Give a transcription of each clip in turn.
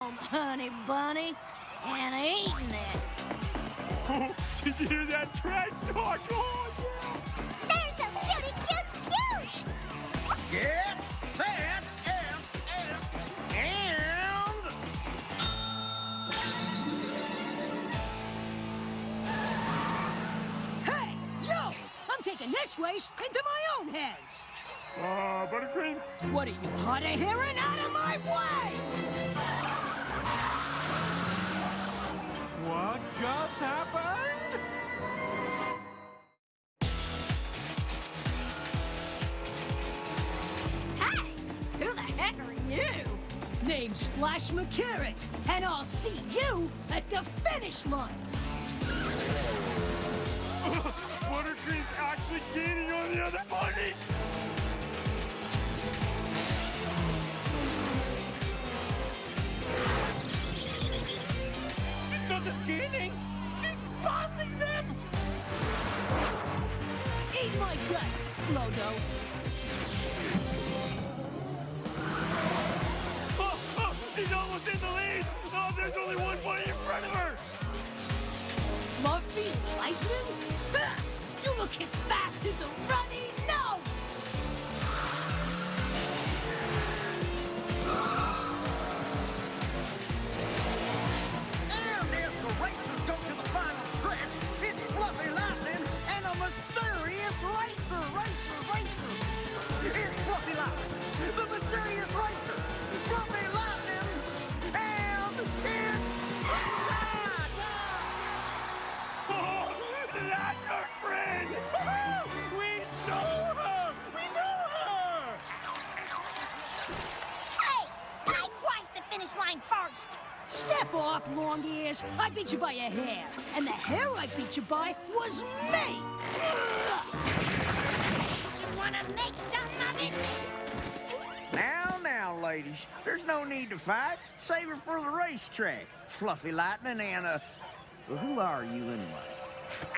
home, honey bunny, and eating it. Oh, did you hear that trash talk? Oh, yeah. They're so cutie, cute. Get set and... Hey, yo! I'm taking this race into my own hands. Buttercream? What are you, hard of hearing? Out of my way! What just happened? Hey! Who the heck are you? Name's Flash McCarrot, and I'll see you at the finish line! Buttercream's actually gaining on the other bunny! She's not just gaining, she's bossing them! Eat my dust, Slow-Dough. Oh, she's almost in the lead! Oh, there's only one bunny in front of her! Fluffy lightning? Ha! You look as fast as a runny nose! And as the racers go to the final stretch, it's Fluffy Lightning and a mysterious racer. It's Fluffy Lightning, the mysterious racer. Fluffy Lightning, and it's time! Oh, that's our friend! We know her! We know her! Hey, I crossed the finish line first. Step off, long ears. I beat you by a hair. And the hair I beat you by was me! You wanna make some of it? Now, ladies, there's no need to fight. Save it for the racetrack. Fluffy Lightning and, well, who are you anyway?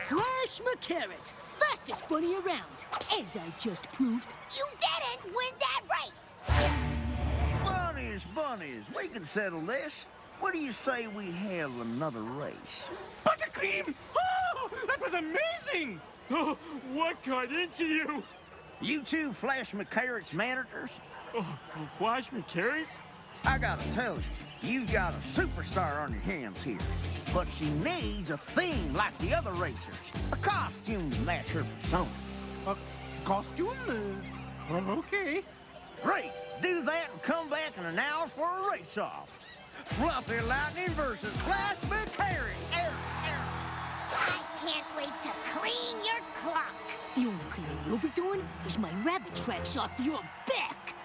Flash McCarrot, fastest bunny around, as I just proved. You didn't win that race. Bunnies, we can settle this. What do you say we have another race? Buttercream! Oh, that was amazing! Oh, what got into you? You two Flash McCarrot's managers? Oh, Flash McCarrot? I gotta tell you, you've got a superstar on your hands here. But she needs a theme like the other racers. A costume to match her persona. A costume? Okay. Great, do that and come back in an hour for a race-off. Fluffy Lightning versus Flash McCarrot. I can't wait to clean your clock. The only cleaning you'll be doing is my rabbit tracks off your back.